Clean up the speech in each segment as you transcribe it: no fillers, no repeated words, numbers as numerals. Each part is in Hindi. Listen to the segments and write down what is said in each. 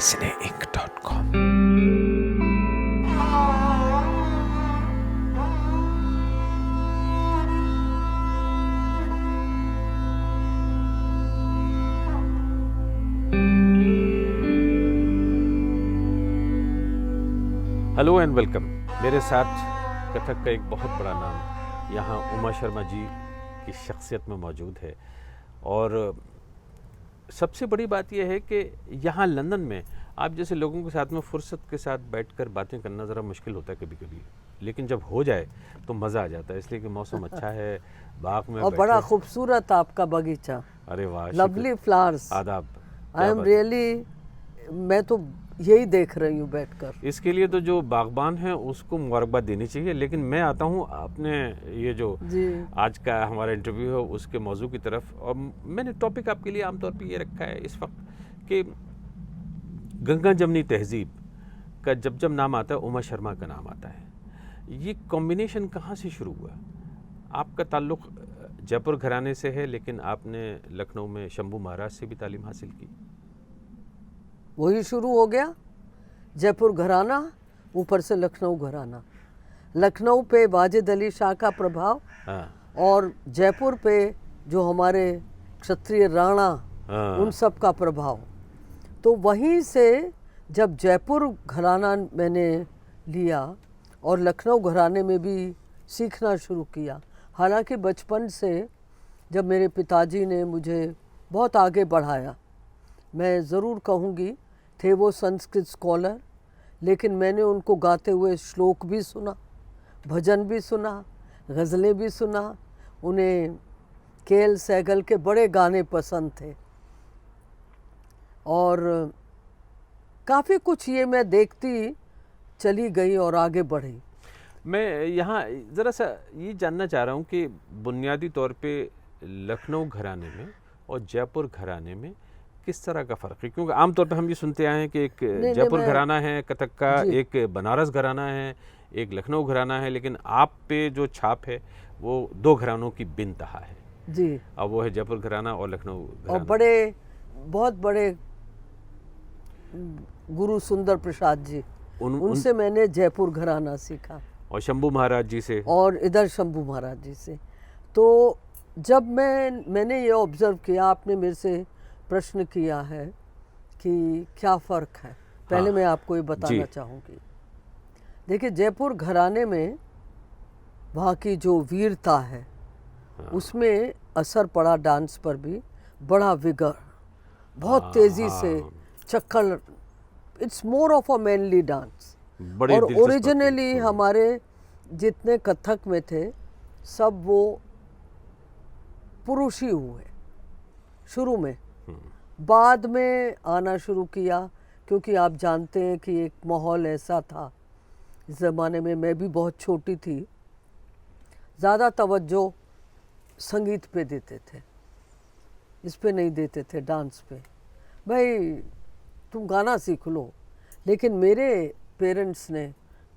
cineinc.com। Hello and welcome. मेरे साथ कथक का एक बहुत बड़ा नाम यहाँ उमा शर्मा जी की शख्सियत में मौजूद है। और सबसे बड़ी बात यह है कि यहाँ लंदन में आप जैसे लोगों के साथ में फुर्सत के साथ बैठकर बातें करना ज़रा मुश्किल होता है कभी कभी, लेकिन जब हो जाए तो मज़ा आ जाता है, इसलिए कि मौसम अच्छा है, बाग में और बड़ा खूबसूरत आपका बगीचा। अरे वाह, लवली फ्लावर्स। आदाब। आई एम रियली, मैं तो यही देख रही हूँ बैठकर। इसके लिए तो जो बागबान है उसको मुबारकबाद देनी चाहिए। लेकिन मैं आता हूँ अपने ये जो आज का हमारा इंटरव्यू है उसके मौजू की तरफ, और मैंने टॉपिक आपके लिए आमतौर पे ये रखा है इस वक्त कि गंगा जमनी तहजीब का जब जब नाम आता है उमा शर्मा का नाम आता है। ये कॉम्बिनेशन कहाँ से शुरू हुआ? आपका ताल्लुक़ जयपुर घराने से है, लेकिन आपने लखनऊ में शंभू महाराज से भी तालीम हासिल की। वही शुरू हो गया, जयपुर घराना, ऊपर से लखनऊ घराना। लखनऊ पे वाजिद अली शाह का प्रभाव, और जयपुर पे जो हमारे क्षत्रिय राणा, उन सब का प्रभाव। तो वहीं से जब जयपुर घराना मैंने लिया और लखनऊ घराने में भी सीखना शुरू किया। हालांकि बचपन से जब मेरे पिताजी ने मुझे बहुत आगे बढ़ाया, मैं ज़रूर कहूँगी थे वो संस्कृत स्कॉलर, लेकिन मैंने उनको गाते हुए श्लोक भी सुना, भजन भी सुना, गज़लें भी सुना। उन्हें के.एल. सहगल के बड़े गाने पसंद थे, और काफ़ी कुछ ये मैं देखती चली गई और आगे बढ़ी। मैं यहाँ ज़रा सा ये जानना चाह रहा हूँ कि बुनियादी तौर पे लखनऊ घराने में और जयपुर घराने में किस तरह का फ़र्क है? क्योंकि आमतौर पे हम ये सुनते आए हैं कि एक जयपुर घराना है कथक का, एक बनारस घराना है, एक लखनऊ घराना है, लेकिन आप पे जो छाप है वो दो घरानों की बिन तहा है जी। अब वो है जयपुर घराना और लखनऊ घराना। और बड़े, बहुत बड़े गुरु सुंदर प्रसाद जी, उनसे मैंने जयपुर घराना सीखा, और शंभू महाराज जी से, और इधर शंभू महाराज जी से। तो जब मैंने ये ऑब्ज़र्व किया, आपने मेरे से प्रश्न किया है कि क्या फ़र्क है, पहले मैं आपको ये बताना चाहूँगी। देखिए, जयपुर घराने में वहाँ की जो वीरता है, उसमें असर पड़ा डांस पर भी, बड़ा विगर, बहुत तेज़ी से चक्कर। It's more of a manly dance. और ओरिजिनली हमारे जितने कथक में थे सब वो पुरुष ही हुए शुरू में, बाद में आना शुरू किया, क्योंकि आप जानते हैं कि एक माहौल ऐसा था इस ज़माने में, मैं भी बहुत छोटी थी, ज़्यादा तवज्जो संगीत पे देते थे, इस पे नहीं देते थे, डांस पे। भाई तुम गाना सीख लो, लेकिन मेरे पेरेंट्स ने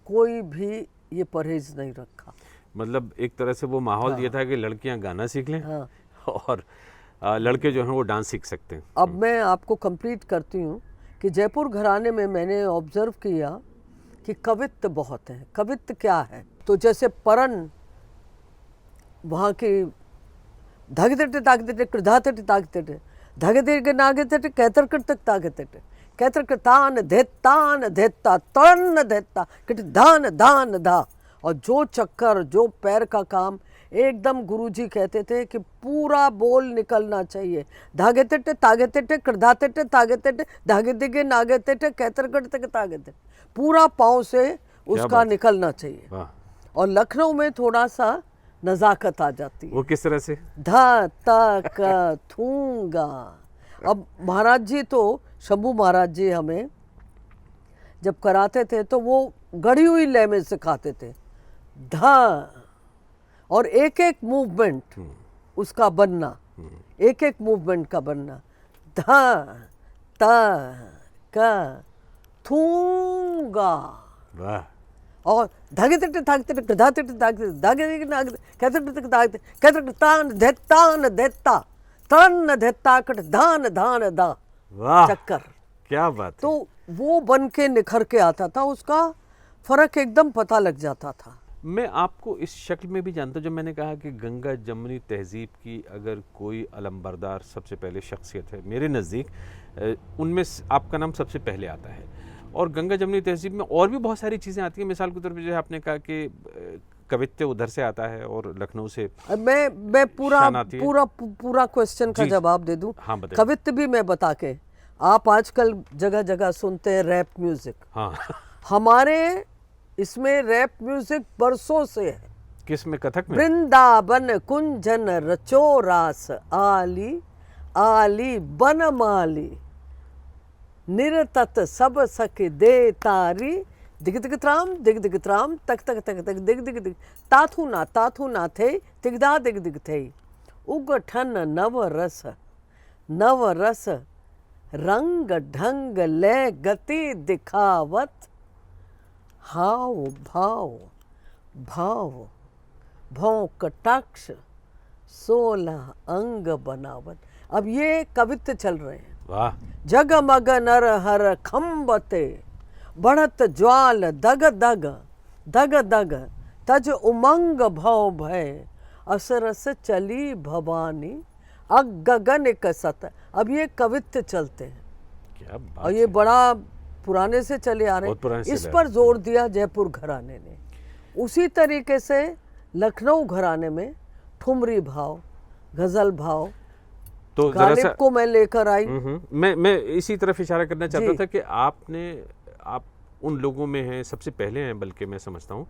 कोई भी ये परहेज नहीं रखा। मतलब एक तरह से वो माहौल दिया था कि लड़कियां गाना सीख लें, और लड़के जो हैं वो डांस सीख सकते हैं। अब मैं आपको कंप्लीट करती हूँ कि जयपुर घराने में मैंने ऑब्ज़र्व किया कि कवित्व बहुत है। कवित्व क्या है? तो जैसे परन वहाँ की धगते तागते कृधाते तागते धगते के नागते कैतर कर तक तागते कैतर के तान धेता तन धेता किट धान धान धा। और जो चक्कर, जो पैर का काम, एकदम गुरुजी कहते थे कि पूरा बोल निकलना चाहिए। धागे तेटे तागे तेटे कृधाते टे तागे तेटे धागे दिगे नागे तेटे कैतर कर तक तागे तेटे, पूरा पाँव से उसका निकलना चाहिए। और लखनऊ में थोड़ा सा नज़ाकत आ जाती है। वो किस तरह से? धा ता का थूंगा। अब महाराज जी तो, शंभू महाराज जी हमें जब कराते थे तो वो गढ़ी हुई लय में सिखाते थे, धा, और एक एक मूवमेंट उसका बनना, एक एक मूवमेंट का बनना, धा ता का थूंगा। वाह। और धागे तटे धागे तटे धागे तटे धागे धागे नागे कहते तटे धागे कहते तान देता तन देता कट धान धान दा। वाह। चक्कर क्या बात है। तो वो बन के निखर के आता था, उसका फर्क एकदम पता लग जाता था। मैं आपको इस शक्ल में भी जानता हूँ, जब मैंने कहा कि गंगा जमुनी तहजीब की अगर कोई अलंबरदार सबसे पहले शख्सियत है मेरे नज़दीक, उनमें आपका नाम सबसे पहले आता है। और गंगा जमुनी तहजीब में और भी बहुत सारी चीज़ें आती हैं। मिसाल के तौर पर जो आपने कहा कि कवित्य उधर से आता है और लखनऊ से। मैं पूरा क्वेश्चन का जवाब दे दूं। हाँ, बताइए। कवित्य भी मैं बता के, आप आजकल जगह जगह सुनते हैं रैप म्यूजिक। हाँ। हमारे इसमें रैप म्यूजिक बरसों से है। किस में? कथक में? वृंदावन कुंजन रचो रास, आली आली बनमाली, निरतत सब सख दे तारी, दिग दिग त्राम तक तक तक तक दिग दिग दिग, ताथू ना थे तिगदा दिग दिग थे, उगठन नव रस रंग ढंग ले गति दिखावत, हाव भाव भाव भौ कटाक्ष 16 अंग बनावत। अब ये कवित्व चल रहे हैं। वाह। जगमग नर हर खम्बते, बढ़त ज्वाल दग दग दग दग, तज उमंग भव भय, असरस चली भवानी अगगन कसत। अब ये कवित्व चलते हैं। क्या बात। और ये बड़ा पुराने से चले आ रहे हैं। इस पर जोर दिया जयपुर घराने ने। उसी तरीके से लखनऊ घराने में ठुमरी भाव, गजल भाव, तो गालिब को मैं लेकर आई। मैं इसी तरफ इशारा करना चाहता था कि आप उन लोगों में हैं, सबसे पहले हैं बल्कि मैं समझता हूँ,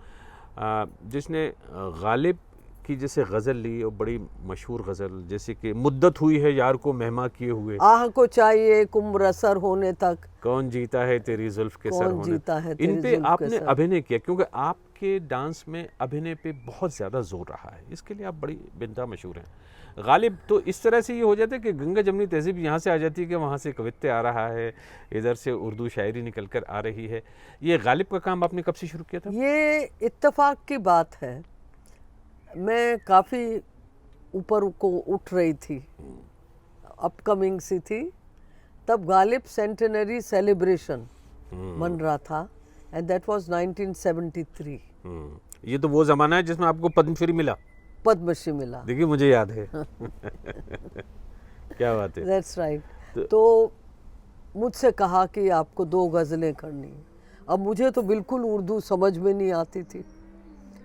जिसने गालिब की जैसे गज़ल ली, और बड़ी मशहूर गज़ल जैसे कि मुद्दत हुई है यार को मेहमा किए हुए, आह को चाहिए कुम्र असर होने तक, कौन जीता है तेरी जुल्फ के सर होने तक। इन पे आपने अभिनय किया, क्योंकि आपके डांस में अभिनय पे बहुत ज़्यादा जोर रहा है, इसके लिए आप बड़ी बिंता मशहूर हैं। गालिब तो इस तरह से ये हो जाता है कि गंगा जमुनी तहजीब यहाँ से आ जाती है कि वहाँ से कवित्य आ रहा है, इधर से उर्दू शायरी निकल कर आ रही है। ये गालिब का काम आपने कब से शुरू किया था? ये इत्तेफाक की बात है, मैं काफ़ी ऊपर को उठ रही थी, अपकमिंग सी थी, तब गालिब सेंटेनरी सेलिब्रेशन बन रहा था, एंड दैट वाज 1973। ये तो वो ज़माना है जिसमें आपको पद्मश्री मिला। पद्मश्री मिला, देखिए मुझे याद है। क्या बात है। That's right. तो मुझसे कहा कि आपको 2 गज़लें करनी। अब मुझे तो बिल्कुल उर्दू समझ में नहीं आती थी।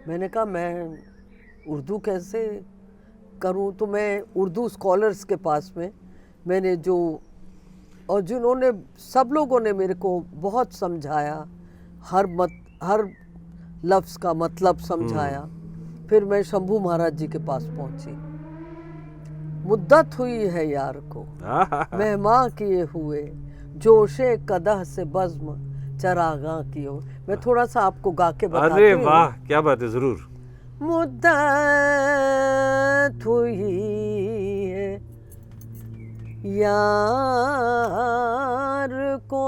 मैंने कहा मैं उर्दू कैसे करूं? तो मैं उर्दू स्कॉलर्स के पास में मैंने और जिन्होंने सब लोगों ने मेरे को बहुत समझाया, हर लफ्ज़ का मतलब समझाया। फिर मैं शंभू महाराज जी के पास पहुंची। मुद्दत हुई है यार को मेहमा किए हुए, जोशे कदह से बज़्म चरागां किए हुए। मैं थोड़ा सा आपको गा के बताती हूँ। अरे वाह, क्या बात है, ज़रूर। मुद्दत हुई है यार को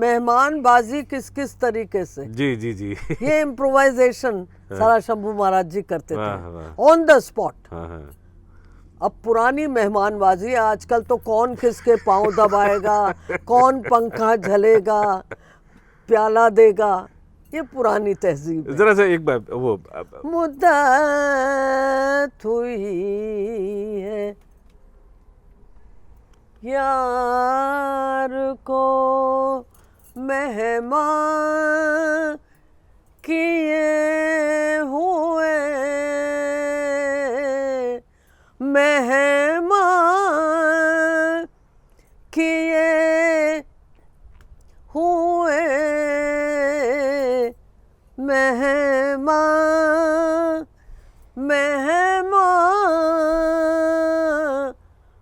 मेहमानबाजी किस तरीके से। जी जी जी। ये इम्प्रोवाइजेशन सारा शंभू महाराज जी करते थे ऑन द स्पॉट। अब पुरानी मेहमानबाजी, आजकल तो कौन किसके पांव दबाएगा, कौन पंखा झलेगा, प्याला देगा, ये पुरानी तहजीब है। जरा सा एक बार वो मुद्दत हुई है यार को मेहमान किए हुए, मेहमान किए हुए, मेहमान मेहमान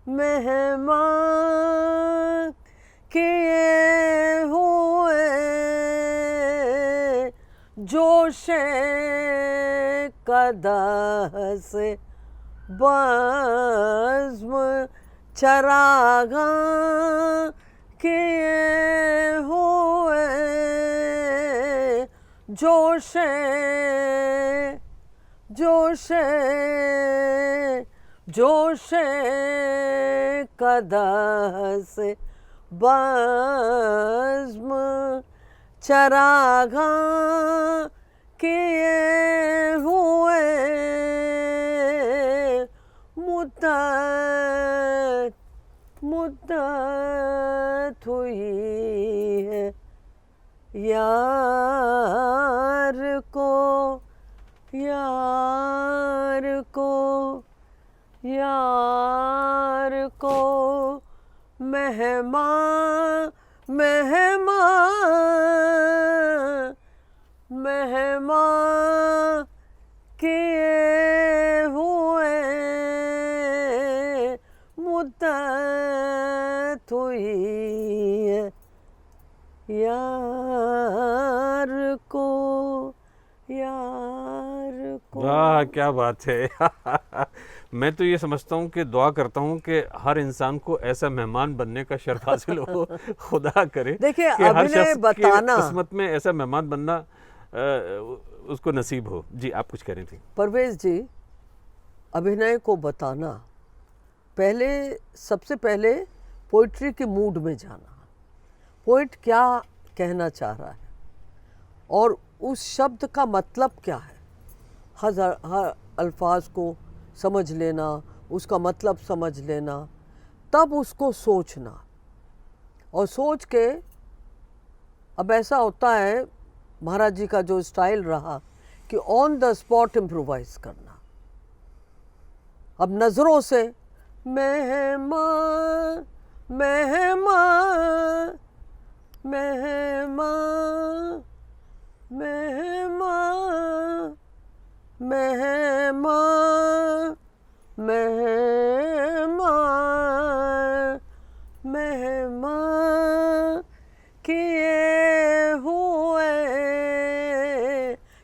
मेहमान किए हुए, जोशे कदह से बज़्म चरागां किए हुए, जोशे जोशे जोशे कदह से बज़्म चरागा किए हुए मुद्दत मुद्दत हुई है यार को यार को यार को मेहमान मेहमान मेहमान किए हुए मुद्दत हुई है यार को यार को। वाह क्या बात है। मैं तो ये समझता हूँ कि दुआ करता हूँ कि हर इंसान को ऐसा मेहमान बनने का शर्फ हासिल हो, खुदा करे। देखिए कि हर अभिनय शख्स बताना, की किस्मत में ऐसा मेहमान बनना उसको नसीब हो। जी आप कुछ कह रही थी। परवेज जी, अभिनय को बताना, पहले सबसे पहले पोइट्री के मूड में जाना, पोइट क्या कहना चाह रहा है और उस शब्द का मतलब क्या है, हर अल्फाज को समझ लेना, उसका मतलब समझ लेना, तब उसको सोचना और सोच के, अब ऐसा होता है महाराज जी का जो स्टाइल रहा कि ऑन द स्पॉट इम्प्रोवाइज करना। अब नज़रों से मेहमान मेहमान मेहमान मेहमान मेहमान मेहमान मेहमान किए हुए,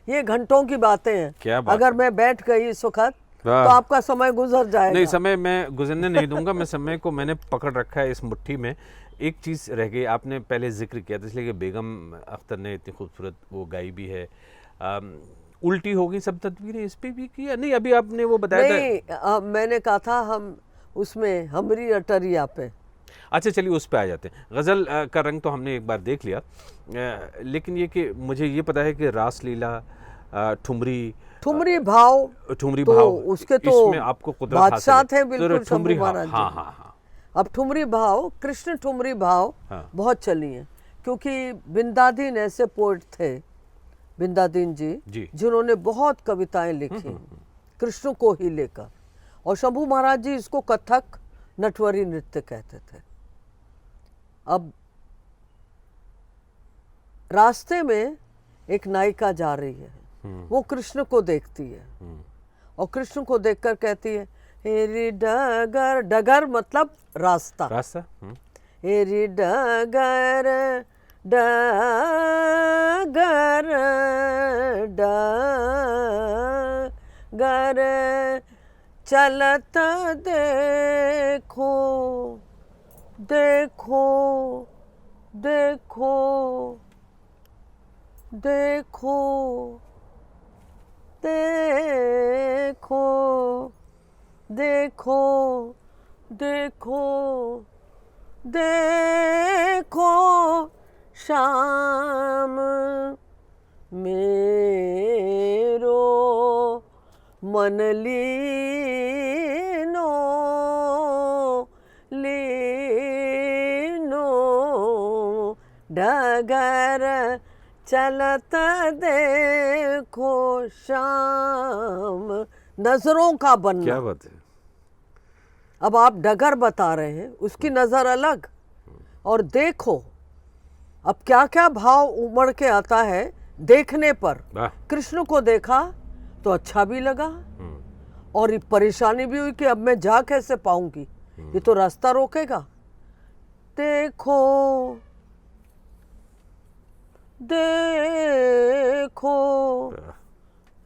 ये घंटों की बातें हैं। क्या बात अगर मैं बैठ गई इस वक्त तो आपका समय गुजर जाएगा। नहीं, समय मैं गुजरने नहीं दूंगा। मैं समय को मैंने पकड़ रखा है इस मुट्ठी में। एक चीज़ रह गई, आपने पहले जिक्र किया था इसलिए कि बेगम अख्तर ने इतनी खूबसूरत वो गाई भी है। उल्टी हो गई सब तस्वीरें, इस पे भी किया नहीं? अभी आपने वो बताया नहीं, मैंने कहा था हम उसमें हमरी अटरिया पे। अच्छा चलिए उस पे आ जाते हैं। गज़ल का रंग तो हमने एक बार देख लिया, लेकिन ये कि मुझे ये पता है कि रासलीला, ठुमरी भाव, ठुमरी तो भाव, उसके तो इसमें आपको कुदरत बादशाह हासिल थे है। बिल्कुल ठुमरी शंभू महाराज जी। हाँ हाँ हाँ। अब ठुमरी भाव, कृष्ण ठुमरी भाव बहुत चली है, क्योंकि बिंदादीन ऐसे पोएट थे, बिंदादीन जी जिन्होंने बहुत कविताएं लिखी कृष्ण को ही लेकर, और शंभू महाराज जी इसको कथक नटवरी नृत्य कहते थे। अब रास्ते में एक नायिका जा रही है, वो कृष्ण को देखती है और कृष्ण को देखकर कहती है, हेरी डगर, डगर मतलब रास्ता, रास्ता, हेरी डगर डगर डगर चलत देखो देखो देखो देखो देखो देखो देखो देखो शाम मेरो मन लीनो लीनो डगर चलत देखो शाम, नजरों का बनना। क्या बात है। अब आप डगर बता रहे हैं, उसकी नजर अलग, और देखो अब क्या क्या भाव उमड़ के आता है देखने पर। कृष्ण को देखा तो अच्छा भी लगा और ये परेशानी भी हुई कि अब मैं जा कैसे पाऊंगी, ये तो रास्ता रोकेगा। देखो देखो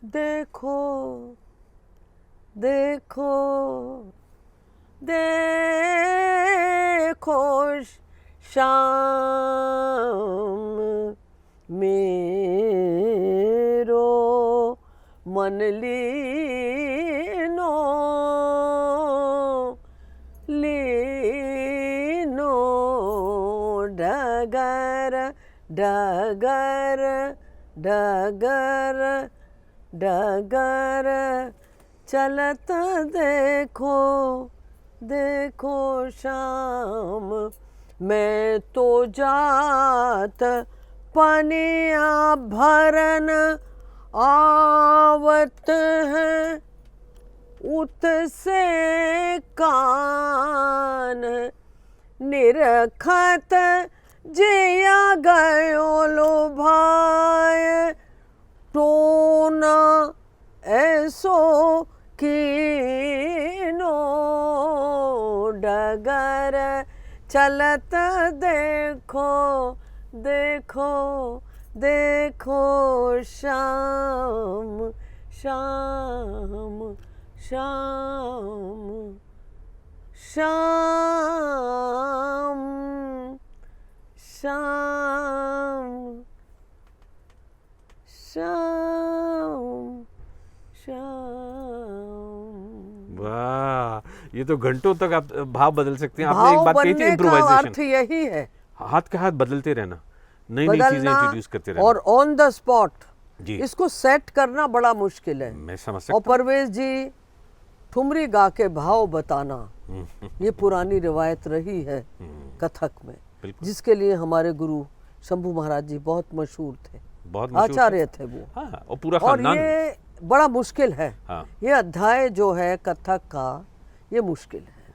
देखो देखो देखो शाम मेरो मन लीनो डगर डगर डगर डगर चलत देखो देखो शाम, मैं तो जात पनिया भरन आवत है उत्से कान, निरखत जिया गयो लो भाई, टोना ऐसो कीनो डगर चलत देखो देखो देखो शाम शाम शाम शाम शाम शाम शाम। वाह, ये तो घंटों तक आप भाव बदल सकते हैं। आपने एक बात कही थी, इम्प्रोवाइजेशन। अर्थ यही है, हाथ के हाथ बदलते रहना, नई नई चीजें इंट्रोड्यूस करते रहना, और ऑन द स्पॉट जी, इसको सेट करना बड़ा मुश्किल है। मैं समझ सकता और परवेज जी ठुमरी गा के भाव बताना, ये पुरानी रिवायत रही है कथक में, जिसके लिए हमारे गुरु शंभू महाराज जी बहुत मशहूर थे, बहुत आचार्य थे वो। हाँ, और पूरा और खानदान। ये बड़ा मुश्किल है। हाँ। ये अध्याय जो है कथक का, ये मुश्किल है,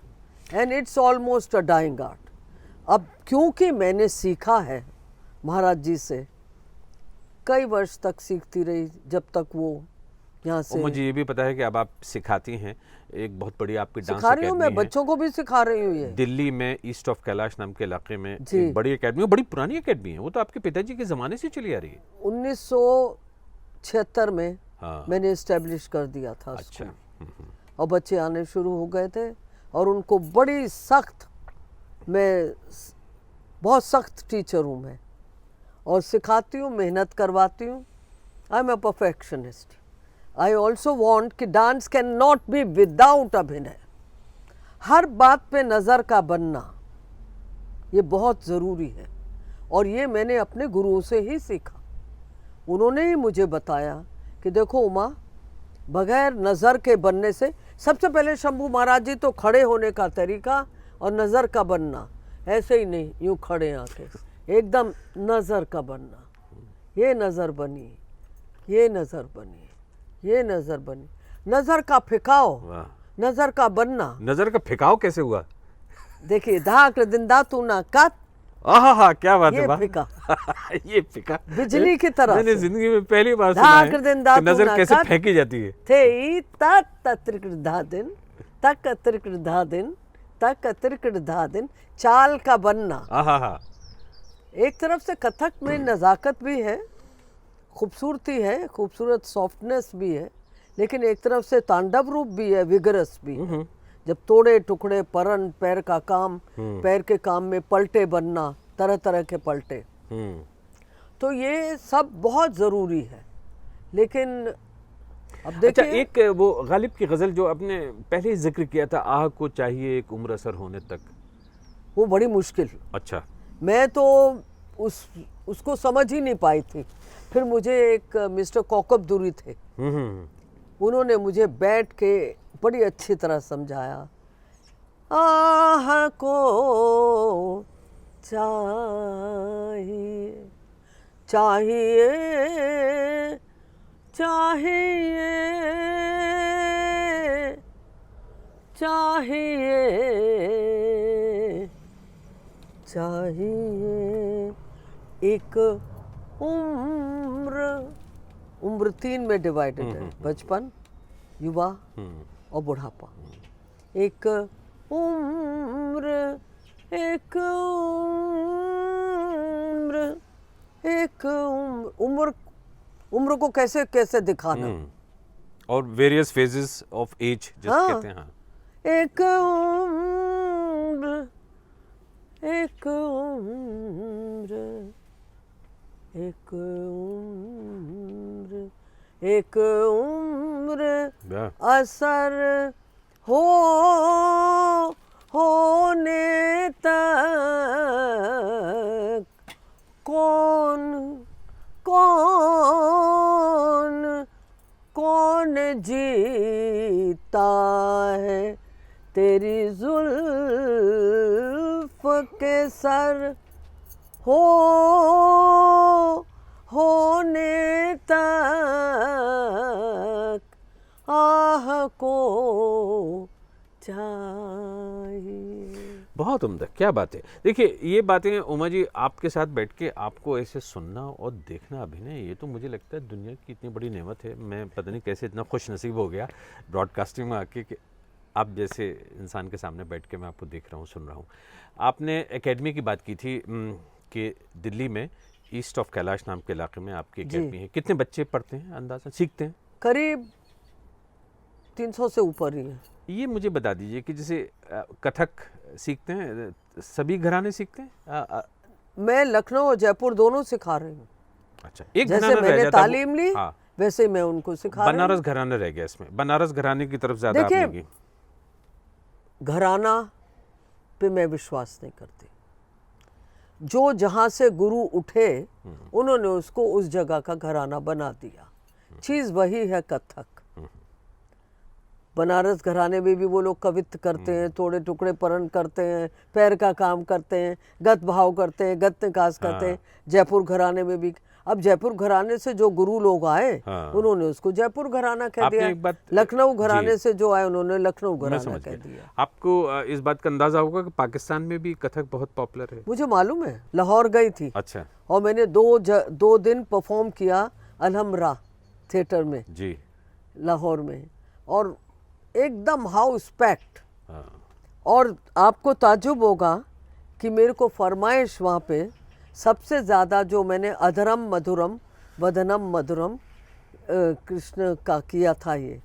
and it's almost a dying art. अब क्योंकि मैंने सीखा है महाराज जी से, कई वर्ष तक सीखती रही, जब तक वो यहाँ से। मुझे ये भी पता है कि अब आप सिखाती हैं, एक बहुत बड़ी आपकी डांस सिखा रही हूँ, मैं अकेडमी है बच्चों को भी सिखा रही हूँ। ये दिल्ली में ईस्ट ऑफ कैलाश नाम के इलाके में एक बड़ी अकेडमी, बड़ी पुरानी अकेडमी है, वो तो आपके पिताजी के ज़माने से चली आ रही है। 1976 में हाँ। मैंने इस्टेब्लिश कर दिया था। अच्छा। और बच्चे आने शुरू हो गए थे, और उनको बड़ी सख्त, मैं बहुत सख्त टीचर हूँ मैं, और सिखाती हूँ, मेहनत करवाती हूँ। I am a perfectionist. I also want कि dance can not be without अभिनय। हर बात पे नज़र का बनना ये बहुत ज़रूरी है, और ये मैंने अपने गुरुओं से ही सीखा। उन्होंने ही मुझे बताया कि देखो उमा, बगैर नज़र के बनने से, सबसे पहले शंभू महाराज जी तो खड़े होने का तरीका और नज़र का बनना, ऐसे ही नहीं यूँ खड़े आके, एकदम नज़र का बनना। ये नज़र बनी, ये नज़र बनी, ये नज़र बनी, नज़र का फिकाव, नज़र का बनना। नज़र का फिकाव कैसे हुआ? देखिए, धाक दिन दातू ना कात, आहा, क्या बात है, ये फिका ये फिका बिजली की तरह। मैंने जिंदगी में पहली बार सुना है कि नजर कैसे फेंकी जाती है। थे तात तत्रिक धा दिन, तक अतिरिक्त धा दिन, तक अतिरिक्त धा दिन, चाल का बनना। आहा। एक तरफ से कथक में नज़ाकत भी है, खूबसूरती है, खूबसूरत सॉफ्टनेस भी है, लेकिन एक तरफ से तांडव रूप भी है, विगरस भी है। जब तोड़े टुकड़े परन, पैर का काम, पैर के काम में पलटे बनना, तरह तरह के पलटे, तो ये सब बहुत ज़रूरी है। लेकिन अब देखिए, अच्छा, एक वो गालिब की गज़ल जो आपने पहले ही जिक्र किया था, आह को चाहिए एक उम्र असर होने तक, वो बड़ी मुश्किल। अच्छा। मैं तो उसको समझ ही नहीं पाई थी। फिर मुझे एक मिस्टर कौकब दूरी थे, उन्होंने मुझे बैठ के बड़ी अच्छी तरह समझाया। आह को चाहिए चाहिए चाहिए चाहिए चाहिए एक उम्र 3 में डिवाइडेड है, बचपन, युवा और बुढ़ापा। एक उम्र उम्र को कैसे कैसे दिखाना, और वेरियस फेजेस ऑफ एज जिसे कहते हैं। एक उम्र एक उम्र एक उम्र एक उम्र असर होने तक जीता है तेरी जुल्फ के सर होने तक आह को चाहिए। बहुत उम्दा, क्या बात है। देखिए ये बातें उमा जी आपके साथ बैठ के आपको ऐसे सुनना और देखना अभिनय, ये तो मुझे लगता है दुनिया की इतनी बड़ी नेमत है। मैं पता नहीं कैसे इतना खुश नसीब हो गया ब्रॉडकास्टिंग में आके कि आप जैसे इंसान के सामने बैठ के मैं आपको देख रहा हूँ, सुन रहा हूँ। आपने एकेडमी की बात की थी कि दिल्ली में ईस्ट ऑफ कैलाश नाम के इलाके में आपकी एकेडमी है। कितने बच्चे पढ़ते हैं, अंदाजा सीखते हैं? करीब 300 से ऊपर ही है। ये मुझे बता दीजिए कि जैसे कथक सीखते हैं, सभी घराने सीखते हैं? मैं लखनऊ और जयपुर दोनों सिखा रही हूँ। अच्छा, एक जैसे मैंने तालीम ली, हाँ, वैसे मैं उनको सिखा रही हूँ। बनारस घराना रह गया इसमें, बनारस घराने की तरफ ज्यादा आपने की। घराना पे मैं विश्वास नहीं करती। जो जहाँ से गुरु उठे उन्होंने उसको उस जगह का घराना बना दिया। चीज वही है कथक। बनारस घराने में भी वो लोग कवित्व करते हैं, थोड़े टुकड़े परण करते हैं, पैर का काम करते हैं, गत भाव करते हैं, गत निकास करते हैं। जयपुर घराने में भी, अब जयपुर घराने से जो गुरु लोग आए उन्होंने उसको जयपुर घराना कह दिया। लखनऊ घराने से जो आए उन्होंने लखनऊ घराना कह दिया। आपको इस बात का अंदाजा होगा कि पाकिस्तान में भी कथक बहुत पॉपुलर है। मुझे मालूम है, लाहौर गई थी। अच्छा। और मैंने दो दिन परफॉर्म किया अलहमरा थिएटर में जी, लाहौर में, और एकदम हाउस पैक्ड। और आपको ताज्जुब होगा कि मेरे को फरमाइश वहाँ पे सबसे ज़्यादा जो मैंने अधरम मधुरम वदनम मधुरम कृष्ण का किया था ये।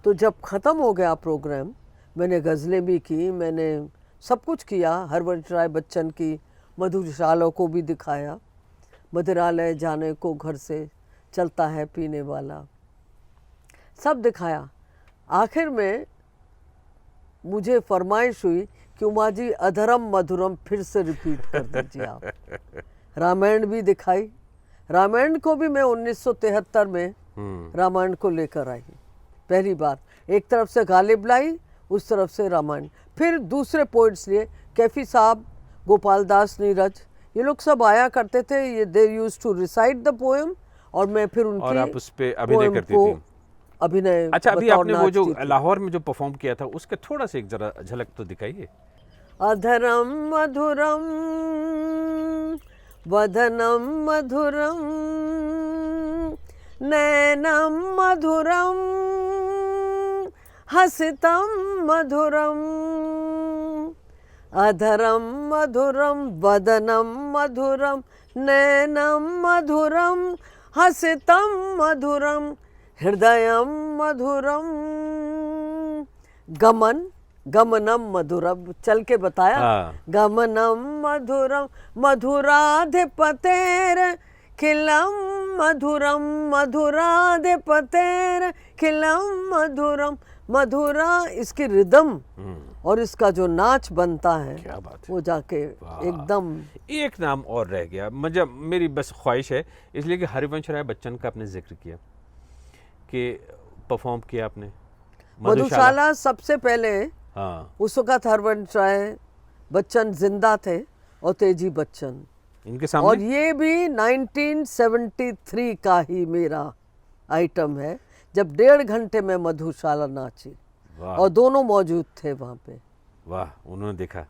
तो जब ख़त्म हो गया प्रोग्राम, मैंने गज़लें भी की, मैंने सब कुछ किया। हरवंश राय बच्चन की मधुशाला को भी दिखाया, मदिरालय जाने को घर से चलता है पीने वाला, सब दिखाया। आखिर में मुझे फरमाइश हुई कि उमा जी अधरम मधुरम फिर से रिपीट कर दीजिए आप। रामायण भी दिखाई। रामायण को भी मैं 1973 में रामायण को लेकर आई पहली बार। एक तरफ से गालिब लाई, उस तरफ से रामायण। फिर दूसरे पोइट्स लिए, कैफी साहब, गोपाल दास नीरज, ये लोग सब आया करते थे। ये they used to recite the poem और मैं फिर उनकी और आप उस पे अभिनय करती थी। अभिनय। अच्छा, अभी आपने वो जो लाहौर में जो परफॉर्म किया था उसके थोड़ा सा एक जरा झलक तो दिखाइए। अधरम मधुरम वदनम मधुरम नैनम मधुरम हसितम मधुरम अधरम मधुरम वदनम मधुरम नैनम मधुरम हसितम मधुरम हृदयम मधुरम गमनम मधुरम, चल के बताया। गमनम मधुरम मधुराधिपतेर खिलम मधुरम मधुराधिपतेर खिलम मधुरम। मधुरा इसकी रिदम और इसका जो नाच बनता है, क्या बात है, वो जाके एकदम। एक नाम और रह गया, मुझे मेरी बस ख्वाहिश है इसलिए कि हरिवंश राय बच्चन का आपने जिक्र किया कि परफॉर्म किया आपने मधुशाला सबसे पहले। हाँ, उस वक्त हरवंश राय बच्चन जिंदा थे और तेजी बच्चन इनके सामने। और ये भी 1973 का ही मेरा आइटम है, जब 1.5 घंटे में मधुशाला नाची और दोनों मौजूद थे वहाँ पे। वाह, उन्होंने देखा।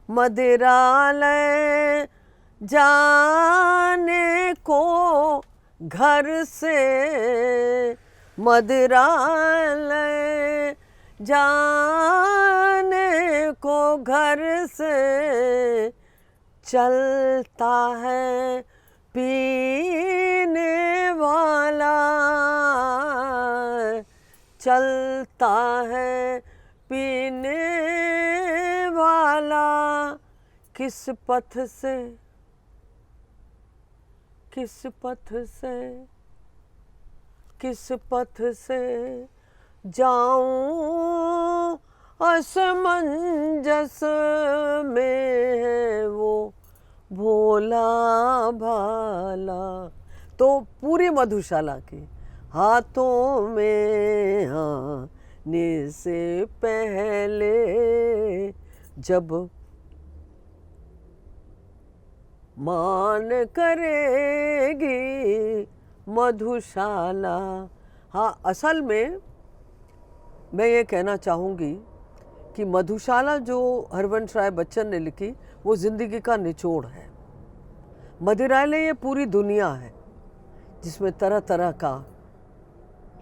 मदिरालय जाने को घर से, मदिरालय जाने को घर से चलता है पीने वाला, चलता है पीने वाला। किस पथ से, किस पथ से, किस पथ से जाऊं असमंजस में है वो भोला भाला। तो पूरी मधुशाला की हाथों में आने से पहले, जब मान करेगी मधुशाला। हाँ, असल में मैं ये कहना चाहूँगी कि मधुशाला जो हरवंश राय बच्चन ने लिखी वो ज़िंदगी का निचोड़ है। मदिरालय ये पूरी दुनिया है जिसमें तरह तरह का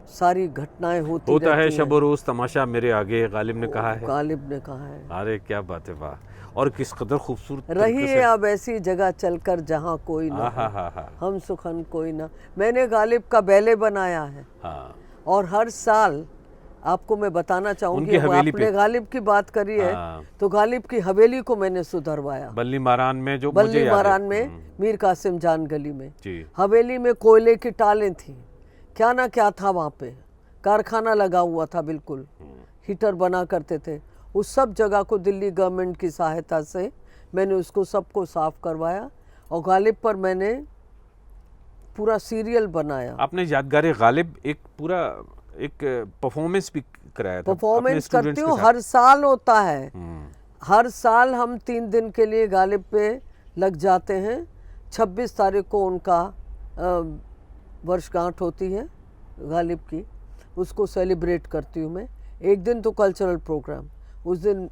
सारी घटनाएं होती होता है। रहती शब रोज़ तमाशा मेरे आगे, गालिब ने कहा है। गालिब ने कहा है। अरे क्या बात है, वाह। और किस कदर खूबसूरत रही है अब ऐसी जगह चलकर जहाँ कोई ना हाँ। हम सुखन कोई ना। मैंने गालिब का बैले बनाया है। हाँ। और हर साल आपको मैं बताना चाहूंगी, आपने गालिब की बात करी है तो गालिब की हवेली को मैंने सुधरवाया। बल्ली मारान में, जो बल्ली मारान में मीर कासिम जान गली में हवेली में कोयले की टालें थी, क्या ना क्या था वहाँ पे, कारखाना लगा हुआ था, बिल्कुल हीटर बना करते थे। उस सब जगह को दिल्ली गवर्नमेंट की सहायता से मैंने उसको सबको साफ करवाया और गालिब पर मैंने पूरा सीरियल बनाया। आपने यादगार गालिब एक पूरा एक परफॉर्मेंस भी कराया था। परफॉर्मेंस करती हूँ, हर साल होता है। हर साल हम 3 दिन के लिए गालिब पे लग जाते हैं। 26 तारीख को उनका वर्षगांठ होती है गालिब की, उसको सेलिब्रेट करती हूँ मैं। एक दिन तो कल्चरल प्रोग्राम, उस दिन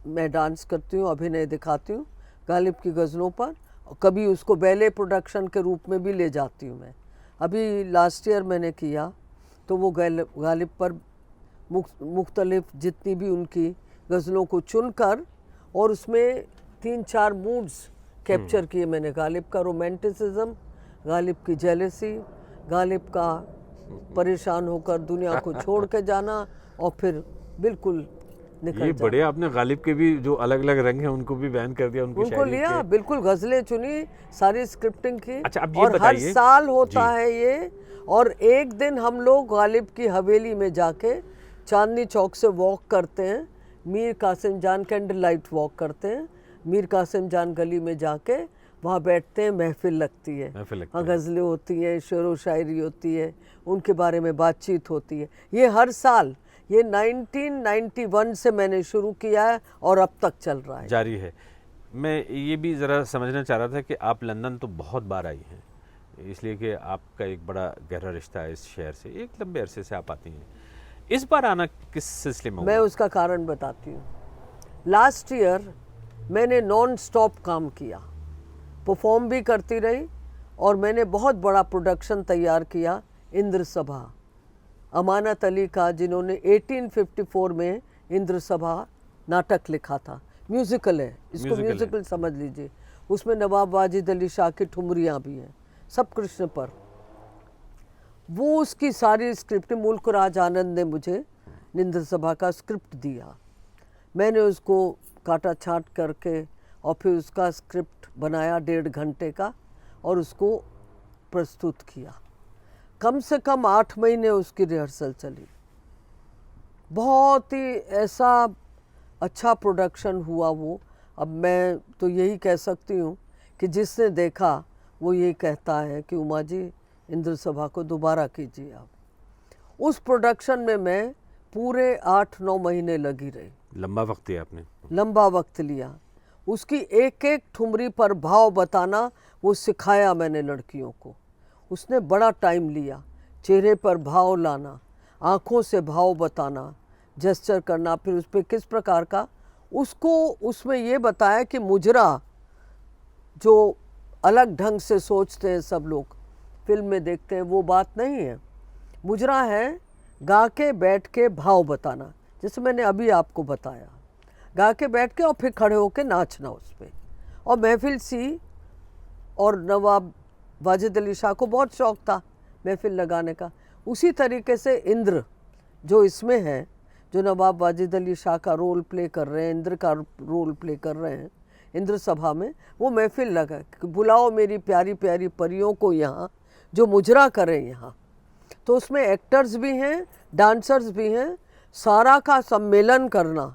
मैं डांस करती हूँ, अभिनय दिखाती हूँ गालिब की गज़लों पर। कभी उसको बैले प्रोडक्शन के रूप में भी ले जाती हूँ मैं। अभी लास्ट ईयर मैंने किया तो वो गालिब पर मुख्तलिफ जितनी भी उनकी गज़लों को चुनकर और उसमें 3-4 मूड्स कैप्चर किए मैंने। गालिब का रोमांटिसिज्म, गालिब की जेलसी, गालिब का परेशान होकर दुनिया को छोड़ के जाना और फिर बिल्कुल निकल ये बढ़िया। आपने गालिब के भी जो अलग अलग रंग हैं उनको भी बयान कर दिया, उनको लिया, बिल्कुल गज़लें चुनी, सारी स्क्रिप्टिंग की। अच्छा, अब ये और हर साल होता है ये। और एक दिन हम लोग गालिब की हवेली में जाके चांदनी चौक से वॉक करते हैं, मीर कासिम जान कैंडल लाइट वॉक करते हैं, मीर कासिम जान गली में जाके वहाँ बैठते हैं, महफिल लगती है, वहाँ गज़लें होती हैं, शेर व शायरी होती है, उनके बारे में बातचीत होती है। ये हर साल, ये 1991 से मैंने शुरू किया है और अब तक चल रहा है, जारी है। मैं ये भी ज़रा समझना चाह रहा था कि आप लंदन तो बहुत बार आई हैं, इसलिए कि आपका एक बड़ा गहरा रिश्ता है इस शहर से, एक लंबे अरसे से आप आती हैं। इस बार आना किस सिलसिले में हुआ? मैं उसका कारण बताती हूँ। लास्ट ईयर मैंने नॉन स्टॉप काम किया, परफॉर्म भी करती रही और मैंने बहुत बड़ा प्रोडक्शन तैयार किया, इंद्र सभा, अमानत अली का, जिन्होंने 1854 में इंद्र सभा नाटक लिखा था। म्यूज़िकल है, इसको म्यूज़िकल समझ लीजिए। उसमें नवाब वाजिद अली शाह की ठुमरियाँ भी हैं, सब कृष्ण पर। वो उसकी सारी स्क्रिप्ट, मुल्क राज आनंद ने मुझे इंद्र सभा का स्क्रिप्ट दिया, मैंने उसको काटा छाँट करके और फिर उसका स्क्रिप्ट बनाया 1.5 घंटे का और उसको प्रस्तुत किया। कम से कम 8 महीने उसकी रिहर्सल चली। बहुत ही ऐसा अच्छा प्रोडक्शन हुआ वो। अब मैं तो यही कह सकती हूँ कि जिसने देखा वो ये कहता है कि उमा जी इंद्र सभा को दोबारा कीजिए आप। उस प्रोडक्शन में मैं पूरे 8-9 महीने लगी रही। लंबा वक्त लिया आपने? लंबा वक्त लिया। उसकी एक एक ठुमरी पर भाव बताना वो सिखाया मैंने लड़कियों को। उसने बड़ा टाइम लिया, चेहरे पर भाव लाना, आँखों से भाव बताना, जेस्चर करना, फिर उस पर किस प्रकार का, उसको उसमें ये बताया कि मुजरा जो अलग ढंग से सोचते हैं सब लोग, फिल्म में देखते हैं, वो बात नहीं है। मुजरा है गा के बैठ के भाव बताना, जैसे मैंने अभी आपको बताया, गा के बैठ के और फिर खड़े होके नाचना उस पर। और महफिल सी, और नवाब वाजिद अली शाह को बहुत शौक़ था महफिल लगाने का। उसी तरीके से इंद्र जो इसमें है, जो नवाब वाजिद अली शाह का रोल प्ले कर रहे हैं, इंद्र का रोल प्ले कर रहे हैं इंद्र सभा में, वो महफिल लगा कि बुलाओ मेरी प्यारी प्यारी परियों को यहाँ जो मुजरा करें यहाँ। तो उसमें एक्टर्स भी हैं, डांसर्स भी हैं, सारा का सम्मेलन करना,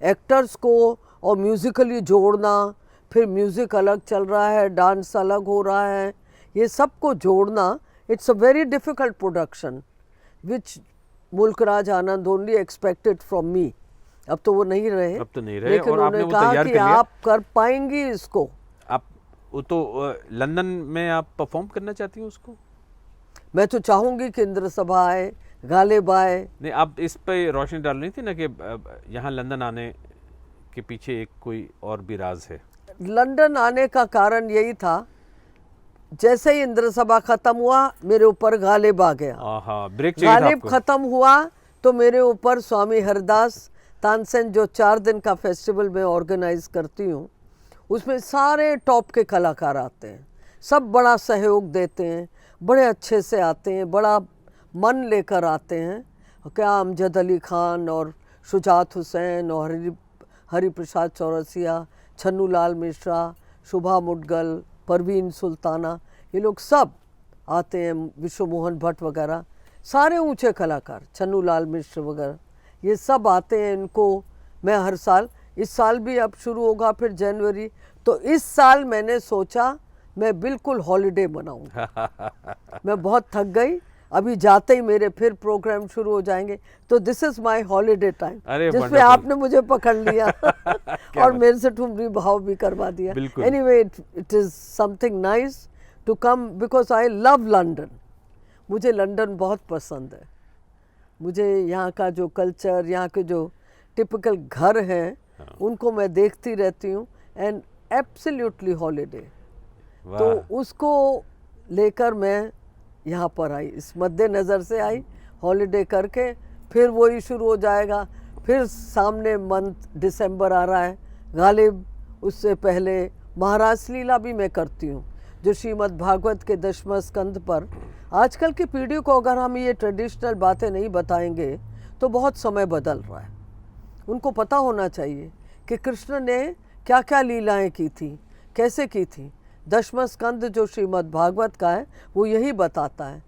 एक्टर्स को और म्यूज़िकली जोड़ना, फिर म्यूज़िक अलग चल रहा है, डांस अलग हो रहा है, ये सब को जोड़ना It's a very difficult production, which Mulk Raj Anand only expected from me. अब तो वो नहीं रहे, अब तो नहीं रहे, लेकिन और आपने उन्होंने वो कहा तैयार कि कर लिया। आप कर पाएंगी इसको। आप वो तो लंदन में आप परफॉर्म करना चाहती हैं उसको? मैं तो चाहूंगी कि इंद्र सभा आए, गालिब आए। नहीं, आप इस पे रोशनी डाल रही थी ना कि यहाँ लंदन आने के पीछे एक कोई और भी राज है। लंदन आने का कारण यही था, जैसे ही इंद्र सभा खत्म हुआ मेरे ऊपर गालिब आ गया। ब्रेक चाहिए था गालिब आपको। खत्म हुआ तो मेरे ऊपर स्वामी हरदास तानसेन, जो 4 दिन का फेस्टिवल मैं ऑर्गेनाइज करती हूँ, उसमें सारे टॉप के कलाकार आते हैं, सब बड़ा सहयोग देते हैं, बड़े अच्छे से आते हैं, बड़ा मन लेकर आते हैं। क्या अमजद अली खान और शुजात हुसैन और हरिप्रसाद चौरसिया, छन्नू लाल मिश्रा, शुभा मुडगल, परवीन सुल्ताना, ये लोग सब आते हैं, विश्व मोहन भट्ट वगैरह, सारे ऊंचे कलाकार, छन्नू लाल मिश्र वगैरह, ये सब आते हैं। इनको मैं हर साल, इस साल भी अब शुरू होगा फिर जनवरी, तो इस साल मैंने सोचा मैं बिल्कुल हॉलिडे मनाऊंगा। मैं बहुत थक गई, अभी जाते ही मेरे फिर प्रोग्राम शुरू हो जाएंगे, तो this is my holiday time, जिसमें आपने मुझे पकड़ लिया और मेरे से ठुमरी भाव भी करवा दिया। Anyway, it is something nice to come because I love London. मुझे लंदन बहुत पसंद है। मुझे यहाँ का जो कल्चर, यहाँ के जो टिपिकल घर हैं, उनको मैं देखती रहती हूँ, एंड एब्सोल्युटली हॉलिडे। तो उसको लेकर मैं यहाँ पर आई, इस मद्देनज़र से आई, हॉलिडे करके फिर वही शुरू हो जाएगा। फिर सामने मंथ दिसंबर आ रहा है, गालिब, उससे पहले महाराज लीला भी मैं करती हूँ, जो श्रीमद् भागवत के 10वें स्कंद पर। आजकल की पीढ़ी को अगर हम ये ट्रेडिशनल बातें नहीं बताएंगे तो बहुत समय बदल रहा है। उनको पता होना चाहिए कि कृष्ण ने क्या क्या लीलाएं की थी, कैसे की थी। 10वां स्कंद जो श्रीमद् भागवत का है, वो यही बताता है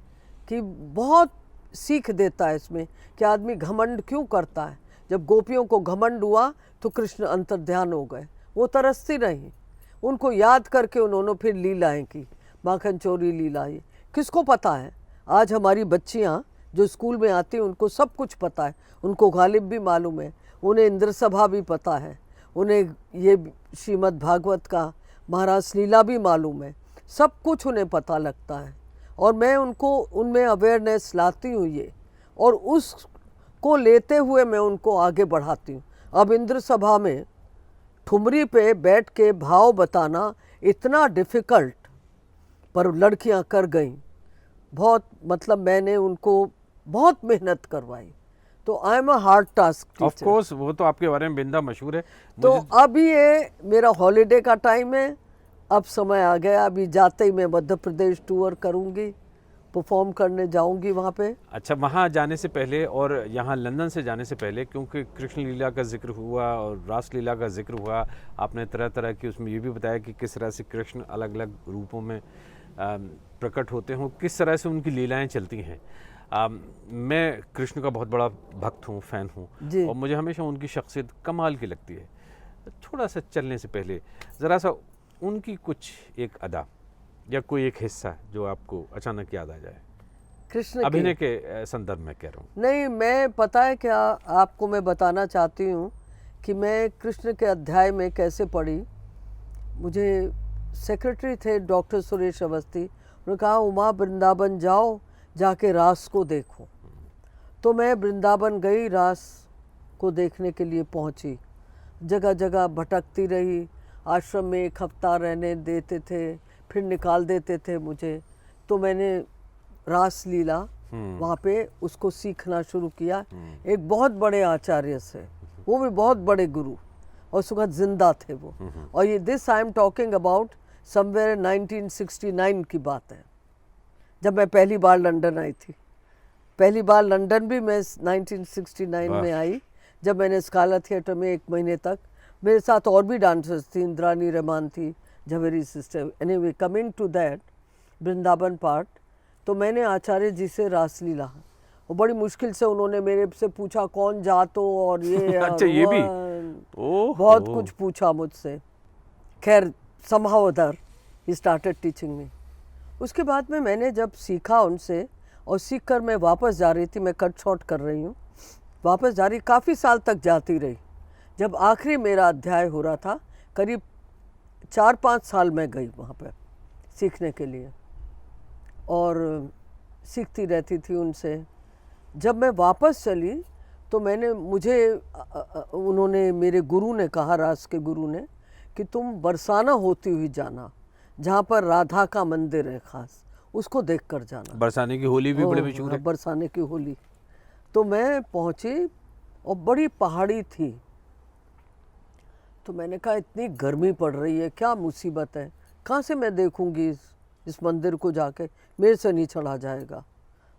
कि बहुत सीख देता है इसमें कि आदमी घमंड क्यों करता है। जब गोपियों को घमंड हुआ तो कृष्ण अंतर्ध्यान हो गए, वो तरसती रहीं, उनको याद करके उन्होंने फिर लीलाएं की, माखन चोरी लीला। ये किसको पता है? आज हमारी बच्चियां जो स्कूल में आती हैं उनको सब कुछ पता है, उनको गालिब भी मालूम है, उन्हें इंद्र सभा भी पता है, उन्हें ये श्रीमद् भागवत का महाराज लीला भी मालूम है, सब कुछ उन्हें पता लगता है। और मैं उनको उनमें अवेयरनेस लाती हूँ ये, और उसको लेते हुए मैं उनको आगे बढ़ाती हूँ। अब इंद्र सभा में ठुमरी पे बैठ के भाव बताना इतना डिफ़िकल्ट, पर लड़कियाँ कर गईं बहुत, मतलब मैंने उनको बहुत मेहनत करवाई, तो आई am a hard task. Of course, वो तो आपके बारे में बिंदा मशहूर है। तो अभी ये मेरा हॉलिडे का टाइम है, अब समय आ गया, अभी जाते ही मैं मध्य प्रदेश टूर करूंगी, परफॉर्म करने जाऊंगी वहाँ पे। अच्छा, वहाँ जाने से पहले और यहाँ लंदन से जाने से पहले, क्योंकि कृष्ण लीला का जिक्र हुआ और रास लीला का जिक्र हुआ, आपने तरह तरह की उसमें ये भी बताया कि किस तरह से कृष्ण अलग अलग रूपों में प्रकट होते हैं, किस तरह से उनकी लीलाएं चलती हैं। मैं कृष्ण का बहुत बड़ा भक्त हूँ, फ़ैन हूँ, और मुझे हमेशा उनकी शख्सियत कमाल की लगती है। थोड़ा सा चलने से पहले ज़रा सा उनकी कुछ एक अदा या कोई एक हिस्सा जो आपको अचानक याद आ जाए, कृष्ण अभिनय के संदर्भ में कह रहा हूँ। नहीं, मैं पता है क्या आपको मैं बताना चाहती हूँ कि मैं कृष्ण के अध्याय में कैसे पढ़ी। मुझे सेक्रेटरी थे डॉक्टर सुरेश अवस्थी, उन्होंने कहा उमा वृंदावन जाओ, जाके रास को देखो। तो मैं वृंदावन गई, रास को देखने के लिए पहुंची, जगह जगह भटकती रही, आश्रम में 1 हफ्ता रहने देते थे, फिर निकाल देते थे मुझे। तो मैंने रास लीला वहाँ पे उसको सीखना शुरू किया एक बहुत बड़े आचार्य से, वो भी बहुत बड़े गुरु, और उस वक्त जिंदा थे वो। और ये this I am talking about somewhere 1969 की बात है, जब मैं पहली बार लंदन आई थी। पहली बार लंदन भी मैं 1969 में आई, जब मैंने स्काला थिएटर में 1 महीने तक, मेरे साथ और भी डांसर्स थी, इंद्रानी रहमान थी, Jhaveri sister. Anyway, coming to that Vrindavan part, तो मैंने आचार्य जी से रास लीला, वो बड़ी मुश्किल से उन्होंने मेरे से पूछा कौन जातो और ये अच्छा, ये भी बहुत कुछ पूछा मुझसे। खैर, somehow other he started teaching me, उसके बाद में मैंने जब सीखा उनसे और सीख कर मैं वापस जा रही थी, मैं कट शॉर्ट कर रही हूँ, वापस जा रही, काफ़ी साल तक जाती रही। जब आखिरी मेरा अध्याय हो रहा था, करीब 4-5 साल मैं गई वहाँ पर सीखने के लिए और सीखती रहती थी उनसे। जब मैं वापस चली तो उन्होंने, मेरे गुरु ने कहा, रास के गुरु ने, कि तुम बरसाना होती हुई जाना, जहाँ पर राधा का मंदिर है खास, उसको देख कर जाना। बरसाने की होली भी बड़े मशहूर है। बरसाने की होली। तो मैं पहुँची और बड़ी पहाड़ी थी, तो मैंने कहा इतनी गर्मी पड़ रही है, क्या मुसीबत है, कहाँ से मैं देखूंगी इस मंदिर को, जाके मेरे से नहीं चढ़ा जाएगा।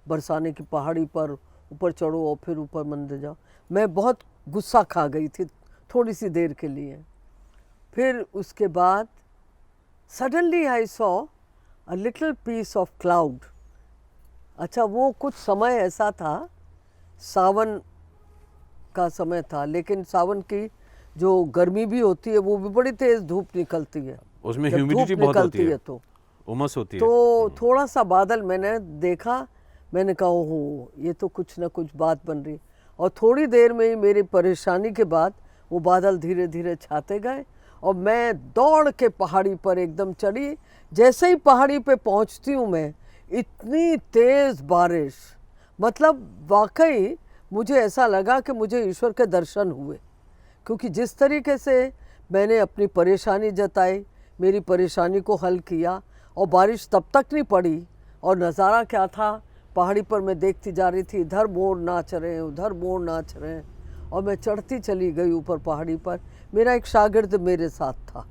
बरसाने की पहाड़ी पर ऊपर चढ़ो और फिर ऊपर मंदिर जाओ। मैं बहुत गुस्सा खा गई थी थोड़ी सी देर के लिए। फिर उसके बाद suddenly I saw a little piece of cloud. अच्छा, वो कुछ समय ऐसा था, सावन का समय था, लेकिन सावन की जो गर्मी भी होती है वो भी बड़ी तेज धूप निकलती है, उसमें ह्यूमिडिटी बहुत होती है, तो उमस होती है। तो थोड़ा सा बादल मैंने देखा, मैंने कहा ओहो, ये तो कुछ ना कुछ बात बन रही। और थोड़ी देर में ही मेरी परेशानी के बाद वो बादल धीरे धीरे छाते गए और मैं दौड़ के पहाड़ी पर एकदम चढ़ी। जैसे ही पहाड़ी पे पहुंचती हूँ मैं, इतनी तेज़ बारिश, मतलब वाकई मुझे ऐसा लगा कि मुझे ईश्वर के दर्शन हुए, क्योंकि जिस तरीके से मैंने अपनी परेशानी जताई, मेरी परेशानी को हल किया, और बारिश तब तक नहीं पड़ी। और नज़ारा क्या था, पहाड़ी पर मैं देखती जा रही थी, इधर मोर नाच रहे हैं, उधर मोर नाच रहे हैं, और मैं चढ़ती चली गई ऊपर पहाड़ी पर। मेरा एक शागिर्द मेरे साथ था,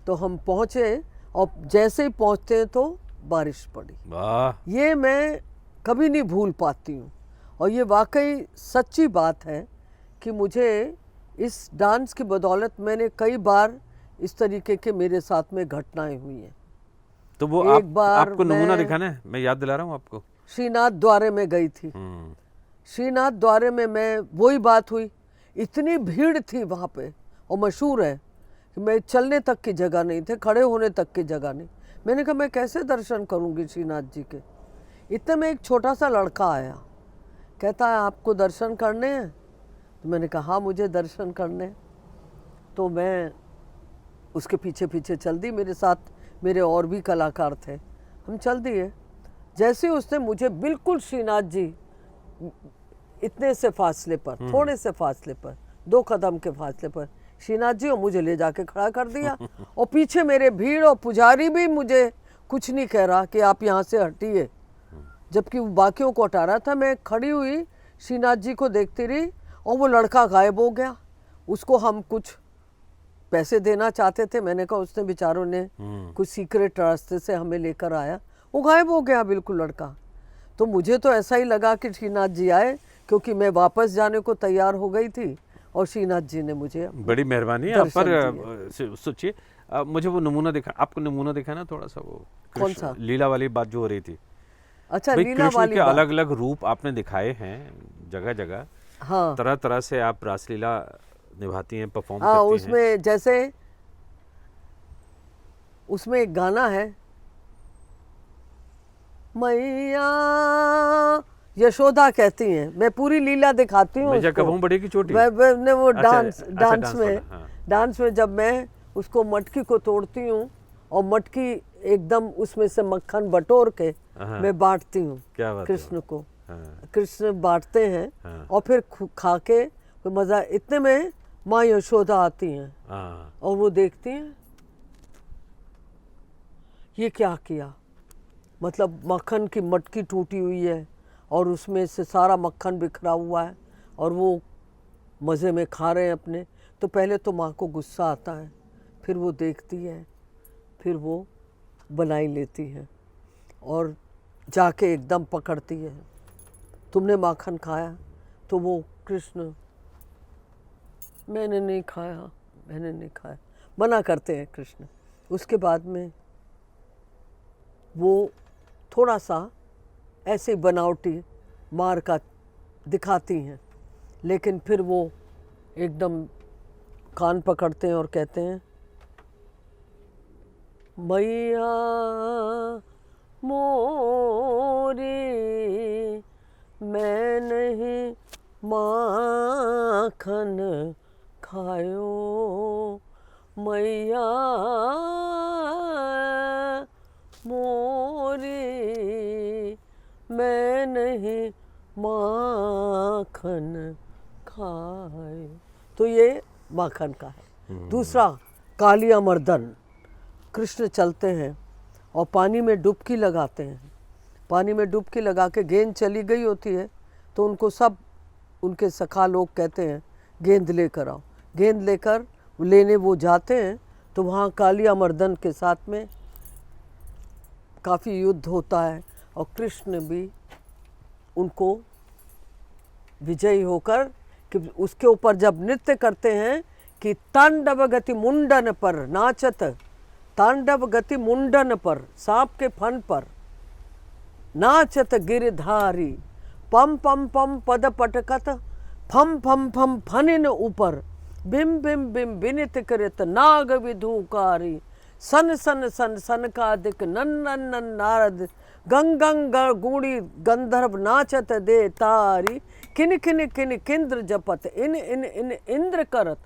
तो हम पहुँचे और जैसे ही पहुँचते हैं तो बारिश पड़ी। वाह, ये मैं कभी नहीं भूल पाती हूँ, और ये वाकई सच्ची बात है कि मुझे इस डांस की बदौलत मैंने कई बार इस तरीके के मेरे साथ में घटनाएं हुई हैं। तो वो एक बार आपको नमूना दिखाना है, मैं याद दिला रहा हूँ आपको। श्रीनाथ द्वारे में गई थी। श्रीनाथ द्वारे में मैं, वही बात हुई, इतनी भीड़ थी वहाँ पे, और मशहूर है कि मैं चलने तक की जगह नहीं थे, खड़े होने तक की जगह नहीं। मैंने कहा मैं कैसे दर्शन करूँगी श्रीनाथ जी के। इतने में एक छोटा सा लड़का आया, कहता है आपको दर्शन करने हैं? तो मैंने कहा हाँ, मुझे दर्शन करने। तो मैं उसके पीछे पीछे चल दी, मेरे साथ मेरे और भी कलाकार थे, हम चल दिए। जैसे उसने मुझे बिल्कुल श्रीनाथ जी इतने से फासले पर, थोड़े से फासले पर, 2 कदम के फासले पर श्रीनाथ जी, और मुझे ले जाके खड़ा कर दिया। और पीछे मेरे भीड़, और पुजारी भी मुझे कुछ नहीं कह रहा कि आप यहाँ से हटिए, जबकि बाकियों को हटा रहा था। मैं खड़ी हुई श्रीनाथ जी को देखती रही, और वो लड़का गायब हो गया। उसको हम कुछ पैसे देना चाहते थे, मैंने कहा, उसने बेचारों ने कुछ सीक्रेट रास्ते से हमें लेकर आया, वो गायब हो गया बिल्कुल लड़का। तो मुझे तो ऐसा ही लगा कि श्रीनाथ जी आए, क्योंकि मैं वापस जाने को तैयार हो गई थी, और श्रीनाथ जी ने मुझे, बड़ी मेहरबानी है आप पर। सोचिए, मुझे वो नमूना दिखा, आपको नमूना दिखा ना थोड़ा सा, वो कौन सा लीला वाली बात जो हो रही थी। अच्छा, लीला वाली के अलग अलग रूप आपने दिखाए हैं जगह जगह। हाँ, तरह तरह से आप रासलीला निभाती हैं, परफॉर्म करती हैं। उसमें जैसे उसमें एक गाना है, मैया यशोदा कहती हैं, मैं पूरी लीला दिखाती हूँ उसको। बड़ी की छोटी, मैं वो डांस में, हाँ। डांस में जब मैं उसको मटकी को तोड़ती हूँ और मटकी एकदम उसमें से मक्खन बटोर के मैं बांटती हूँ कृष्ण को। कृष्ण बांटते हैं और फिर खा के मजा। इतने में माँ यशोदा आती हैं और वो देखती हैं ये क्या किया, मतलब मक्खन की मटकी टूटी हुई है और उसमें से सारा मक्खन बिखरा हुआ है और वो मज़े में खा रहे हैं अपने। तो पहले तो माँ को गुस्सा आता है, फिर वो देखती है, फिर वो बनाई लेती है और जाके एकदम पकड़ती है, तुमने माखन खाया? तो वो कृष्ण, मैंने नहीं खाया, मैंने नहीं खाया, मना करते हैं कृष्ण। उसके बाद में वो थोड़ा सा ऐसे बनावटी मार का दिखाती हैं, लेकिन फिर वो एकदम कान पकड़ते हैं और कहते हैं मैया मोरी, मैं नहीं माखन खायो मैया मोरी, मैं नहीं माखन खाए। तो ये माखन का है। दूसरा कालिया मर्दन, कृष्ण चलते हैं और पानी में डुबकी लगाते हैं। पानी में डुबकी लगा के गेंद चली गई होती है तो उनको सब उनके सखा लोग कहते हैं गेंद लेकर आओ। गेंद लेकर लेने वो जाते हैं तो वहाँ कालिया मर्दन के साथ में काफ़ी युद्ध होता है और कृष्ण भी उनको विजयी होकर कि उसके ऊपर जब नृत्य करते हैं कि तांडव गति मुंडन पर नाचत, तांडव गति मुंडन पर सांप के फन पर नाचत गिरधारी, पम पम पम पद पटकत फम फम फम फनिन ऊपर, बिम बिम बिम बिनित कृत नाग विधुकारी, सन सन सन सन का दिक नन नन नन नारद, गंग गंग गुणी गंधर्व नाचत दे तारी, किन किन किन किंद्र जपत इन इन इन इंद्र करत,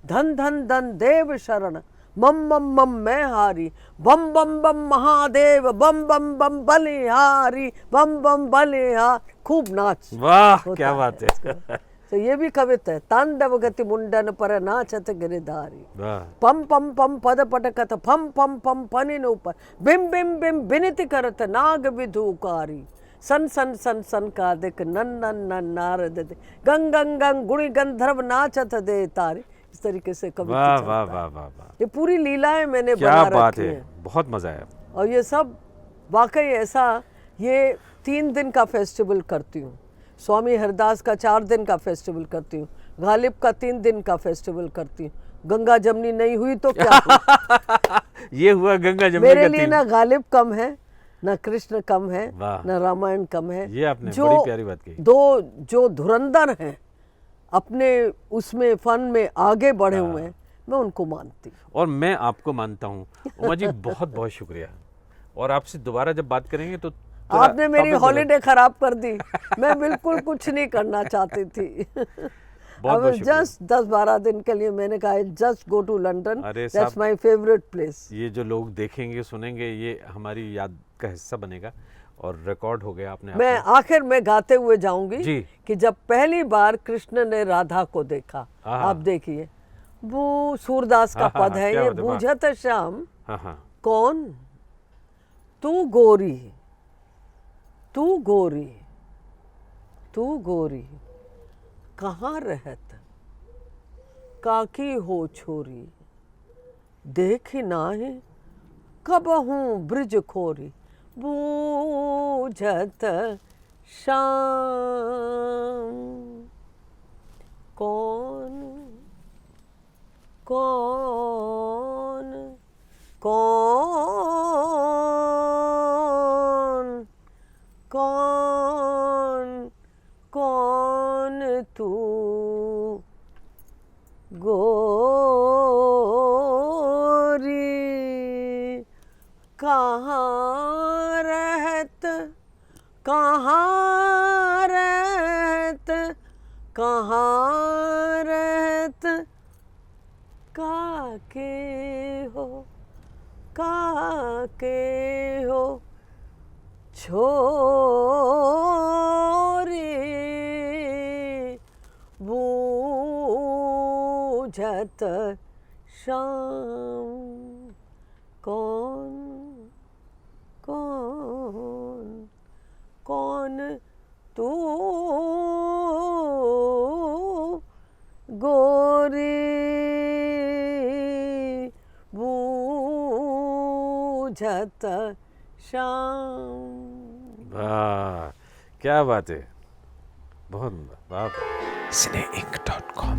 धन धन धन देव शरण, मम मम मम मैं हारी, बम बम बम महादेव, बम बम बम बलिहारी, बम बम बलिहार। खूब नाच। वाह क्या बात है। तो ये भी कविता है। तांडव गति मुंडन पर नाचत गिरधारी, वाह पम पम पम पद पटकत फम फम फम फनिन ऊपर, बिम बिम बिम बिनति करत नाग विधुकारी, सन सन सन सन का दिक नन नन नन नारद दे, गंग गंग गंग गुणी गंधर्व नाचत दे तारी। इस तरीके से कविता वाह चलता वाह है। वाह वाह वाह, ये पूरी लीलाएं मैंने क्या बना बात रखी है, हैं। बहुत मजा आया। और ये सब वाकई ऐसा, ये 3 दिन का फेस्टिवल करती हूँ, स्वामी हरदास का 4 दिन का फेस्टिवल करती हूँ, गालिब का 3 दिन का फेस्टिवल करती हूँ। गंगा जमनी नहीं हुई तो क्या हुआ? ये हुआ गंगा जमुना मेरे का लिए तीन। ना गालिब कम है, ना कृष्ण कम है, वाह। ना रामायण कम है। ये आपने बड़ी प्यारी बात कही। दो जो धुरंधर हैं अपने उसमें फन में आगे बढ़े हुए हैं, मैं उनको मानती हूँ। और मैं आपको मानता हूँ। उमा जी बहुत बहुत शुक्रिया। और आपसे दोबारा जब बात करेंगे तो आपने मेरी हॉलीडे खराब कर दी। मैं बिल्कुल कुछ नहीं करना चाहती थी। बहुत अब जस्ट 10-12 दिन के लिए मैंने कहा just go to London, that's my favourite place. ये जो लोग देखेंगे सुनेंगे ये हमारी याद का हिस्सा बनेगा और रिकॉर्ड हो गया। आपने मैं आखिर में गाते हुए जाऊंगी जी। कि जब पहली बार कृष्ण ने राधा को देखा, आप देखिए वो सूरदास का पद है ये, बूझत श्याम कौन तू गोरी, तू गोरी, तू गोरी कहाँ रहत, काकी हो छोरी, देखी नाही कबहूँ ब्रिज खोरी, बूझत श्याम कौन कौन कौन कौन कौन तू गोरी कहाँ रहत, कहाँ रहत, कहाँ रहत, काके हो, काके हो छोरी, बूझत श्याम कौन कौन कौन तू गोरी, बूझत श्याम। वाह क्या बात है, बहुत वाह। cineinc.com